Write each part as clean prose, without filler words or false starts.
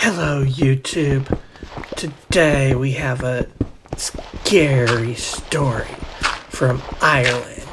Hello, YouTube. Today we have a scary story from Ireland.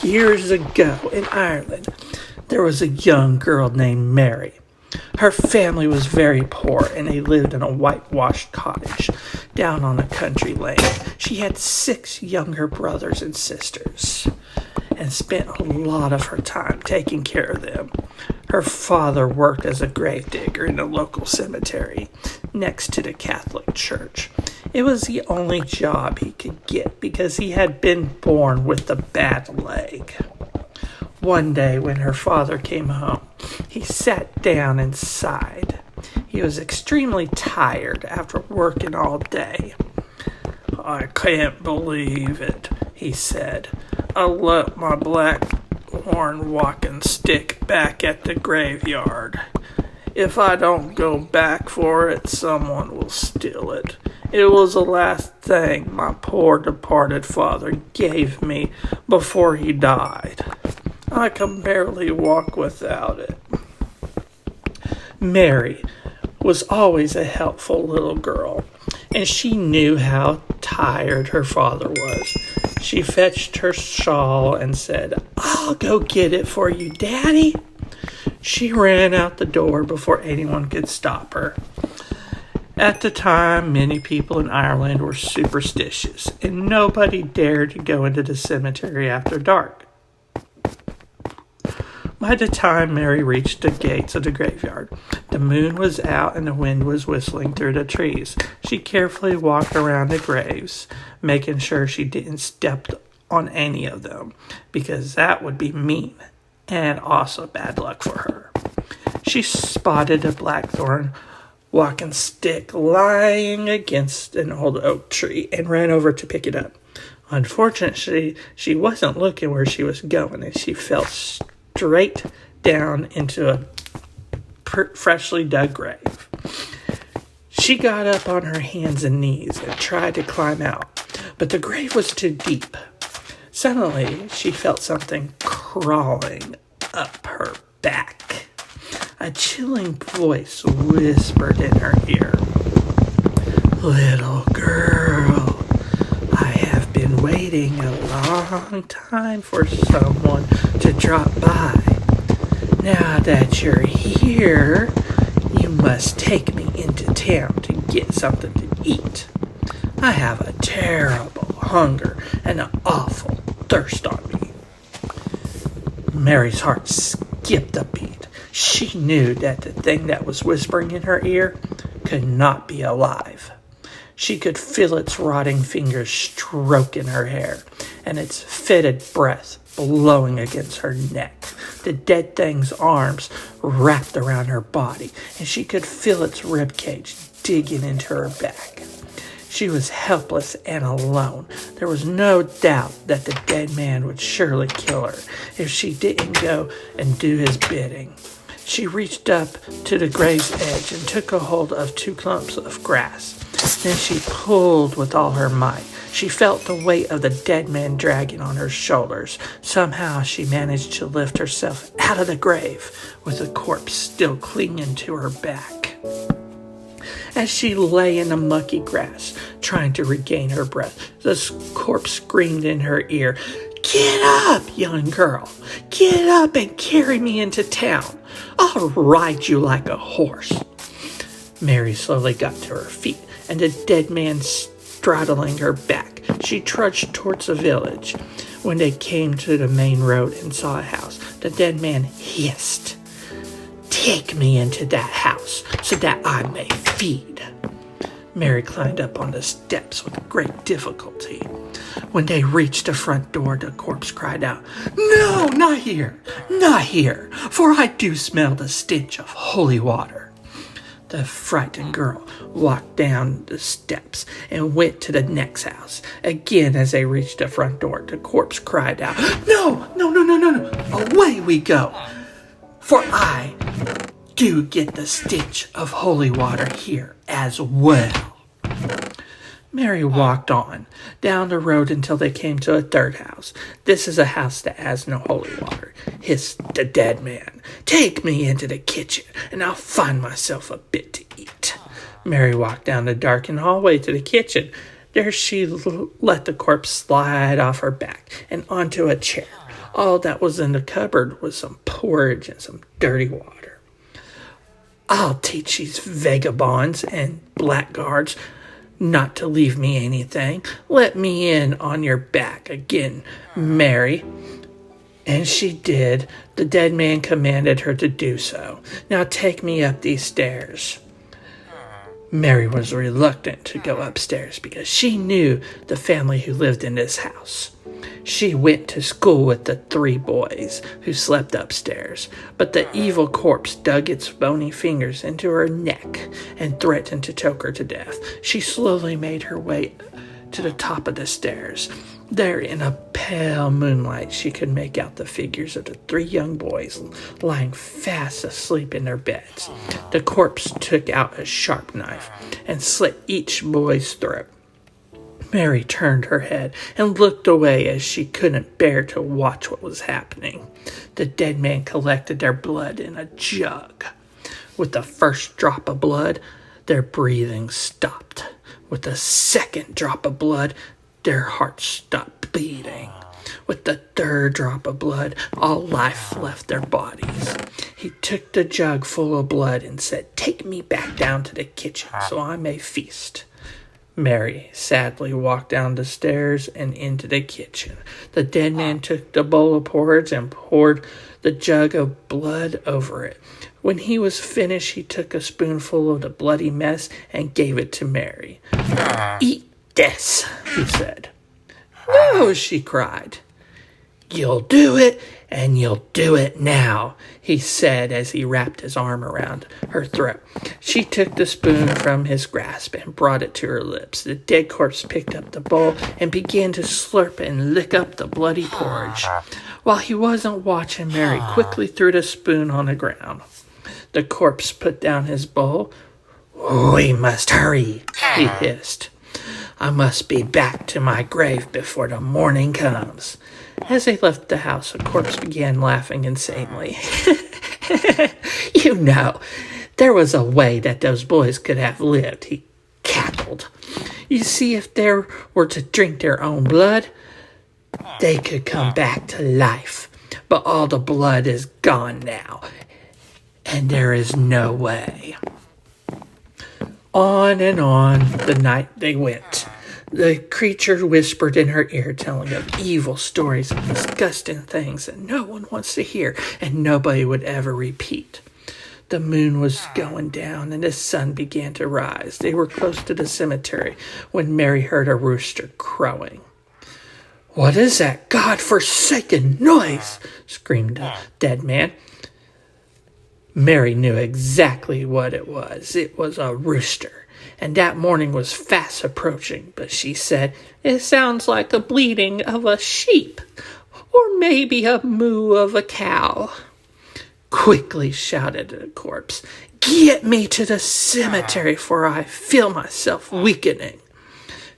Years ago in Ireland, there was a young girl named Mary. Her family was very poor and they lived in a whitewashed cottage down on a country lane. She had 6 younger brothers and sisters and spent a lot of her time taking care of them. Her father worked as a gravedigger in a local cemetery next to the Catholic Church. It was the only job he could get because he had been born with a bad leg. One day when her father came home, he sat down and sighed. He was extremely tired after working all day. "I can't believe it," he said. "I left my black horn walking stick back at the graveyard. If I don't go back for it, someone will steal it. It was the last thing my poor departed father gave me before he died. I can barely walk without it." Mary was always a helpful little girl, and she knew how tired her father was. She fetched her shawl and said, "I'll go get it for you, Daddy." She ran out the door before anyone could stop her. At the time, many people in Ireland were superstitious, and nobody dared to go into the cemetery after dark. By the time Mary reached the gates of the graveyard, the moon was out and the wind was whistling through the trees. She carefully walked around the graves, making sure she didn't step on any of them, because that would be mean and also bad luck for her. She spotted a blackthorn walking stick lying against an old oak tree and ran over to pick it up. Unfortunately, she wasn't looking where she was going, and she fell straight down into a freshly dug grave. She got up on her hands and knees and tried to climb out, but the grave was too deep. Suddenly, she felt something crawling up her back. A chilling voice whispered in her ear, "Little girl, I have been waiting a long time for someone to drop by. Now that you're here, you must take me into town to get something to eat. I have a terrible hunger and an awful thirst on me." Mary's heart skipped a beat. She knew that the thing that was whispering in her ear could not be alive. She could feel its rotting fingers stroking her hair and its fetid breath blowing against her neck. The dead thing's arms wrapped around her body, and she could feel its ribcage digging into her back. She was helpless and alone. There was no doubt that the dead man would surely kill her if she didn't go and do his bidding. She reached up to the grave's edge and took a hold of 2 clumps of grass. Then she pulled with all her might. She felt the weight of the dead man dragging on her shoulders. Somehow she managed to lift herself out of the grave with the corpse still clinging to her back. As she lay in the mucky grass, trying to regain her breath, the corpse screamed in her ear, "Get up, young girl! Get up and carry me into town! I'll ride you like a horse!" Mary slowly got to her feet, and the dead man straddling her back. She trudged towards the village. When they came to the main road and saw a house, the dead man hissed, "Take me into that house so that I may feed." Mary climbed up on the steps with great difficulty. When they reached the front door, the corpse cried out, "No, not here, not here, for I do smell the stench of holy water." The frightened girl walked down the steps and went to the next house. Again, as they reached the front door, the corpse cried out, "No, no, no, no, no, no, away we go, for I do get the stench of holy water here as well." Mary walked on, down the road until they came to a third house. "This is a house that has no holy water," hissed the dead man. "Take me into the kitchen, and I'll find myself a bit to eat." Mary walked down the darkened hallway to the kitchen. There she let the corpse slide off her back and onto a chair. All that was in the cupboard was some porridge and some dirty water. "I'll teach these vagabonds and blackguards not to leave me anything. Let me in on your back again, Mary." And she did. The dead man commanded her to do so. "Now take me up these stairs." Mary was reluctant to go upstairs because she knew the family who lived in this house. She went to school with the 3 boys who slept upstairs, but the evil corpse dug its bony fingers into her neck and threatened to choke her to death. She slowly made her way to the top of the stairs. There, in a pale moonlight, she could make out the figures of the 3 young boys lying fast asleep in their beds. The corpse took out a sharp knife and slit each boy's throat. Mary turned her head and looked away as she couldn't bear to watch what was happening. The dead man collected their blood in a jug. With the first drop of blood, their breathing stopped. With the second drop of blood, their hearts stopped beating. With the third drop of blood, all life left their bodies. He took the jug full of blood and said, "Take me back down to the kitchen so I may feast." Mary sadly walked down the stairs and into the kitchen. The dead man took the bowl of porridge and poured the jug of blood over it. When he was finished, he took a spoonful of the bloody mess and gave it to Mary. "Eat this," he said. "No," she cried. "You'll do it, and you'll do it now," he said as he wrapped his arm around her throat. She took the spoon from his grasp and brought it to her lips. The dead corpse picked up the bowl and began to slurp and lick up the bloody porridge. While he wasn't watching, Mary quickly threw the spoon on the ground. The corpse put down his bowl. "We must hurry," he hissed. "I must be back to my grave before the morning comes." As they left the house, the corpse began laughing insanely. "You know, there was a way that those boys could have lived," he cackled. "You see, if they were to drink their own blood, they could come back to life. But all the blood is gone now, and there is no way." On and on the night they went. The creature whispered in her ear, telling of evil stories and disgusting things that no one wants to hear and nobody would ever repeat. The moon was going down and the sun began to rise. They were close to the cemetery when Mary heard a rooster crowing. "What is that God-forsaken noise?" screamed the dead man. Mary knew exactly what it was. It was a rooster, and that morning was fast approaching, but she said, "It sounds like the bleating of a sheep, or maybe a moo of a cow." Quickly shouted the corpse, "Get me to the cemetery, for I feel myself weakening."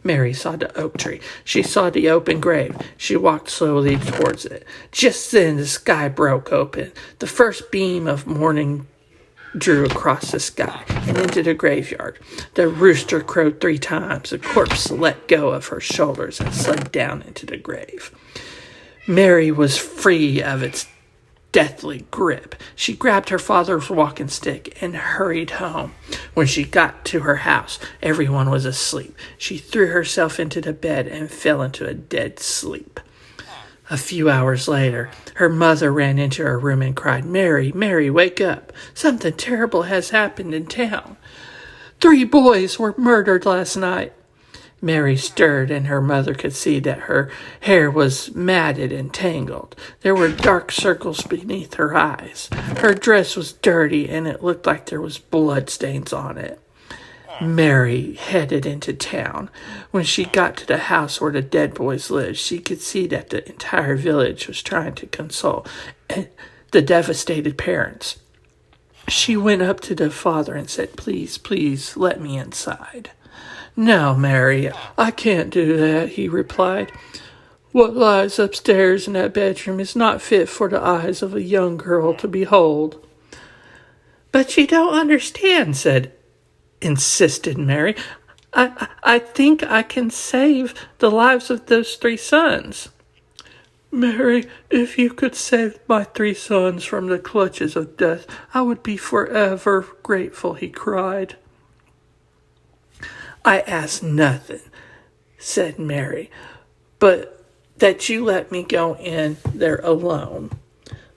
Mary saw the oak tree. She saw the open grave. She walked slowly towards it. Just then the sky broke open. The first beam of morning drew across the sky and into the graveyard. The rooster crowed 3 times. The corpse let go of her shoulders and slid down into the grave. Mary was free of its deathly grip. She grabbed her father's walking stick and hurried home. When she got to her house, everyone was asleep. She threw herself into the bed and fell into a dead sleep. A few hours later, her mother ran into her room and cried, "Mary, Mary, wake up. Something terrible has happened in town. 3 boys were murdered last night." Mary stirred, and her mother could see that her hair was matted and tangled. There were dark circles beneath her eyes. Her dress was dirty, and it looked like there was blood stains on it. Mary headed into town. When she got to the house where the dead boys lived, she could see that the entire village was trying to console the devastated parents. She went up to the father and said, "Please, please, let me inside." "No, Mary, I can't do that," he replied. "What lies upstairs in that bedroom is not fit for the eyes of a young girl to behold." "But you don't understand," insisted Mary. I think I can save the lives of those 3 sons." "Mary, if you could save my 3 sons from the clutches of death, I would be forever grateful," he cried. "I ask nothing," said Mary, "but that you let me go in there alone."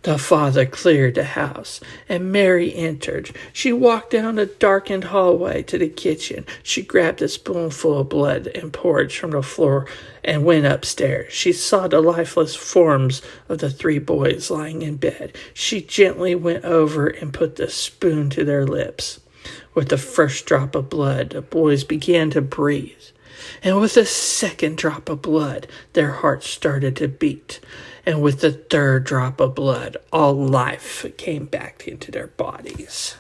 The father cleared the house, and Mary entered. She walked down the darkened hallway to the kitchen. She grabbed a spoonful of blood and porridge from the floor and went upstairs. She saw the lifeless forms of the 3 boys lying in bed. She gently went over and put the spoon to their lips. With the first drop of blood, the boys began to breathe. And with the second drop of blood, their hearts started to beat. And with the third drop of blood, all life came back into their bodies.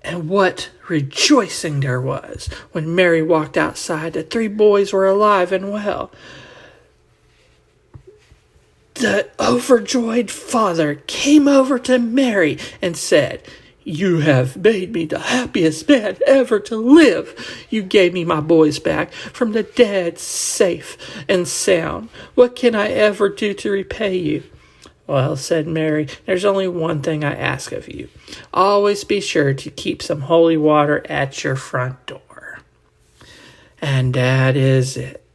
And what rejoicing there was when Mary walked outside. The 3 boys were alive and well. The overjoyed father came over to Mary and said, "You have made me the happiest man ever to live. You gave me my boys back from the dead, safe and sound. What can I ever do to repay you?" "Well," said Mary, "there's only one thing I ask of you. Always be sure to keep some holy water at your front door." And that is it.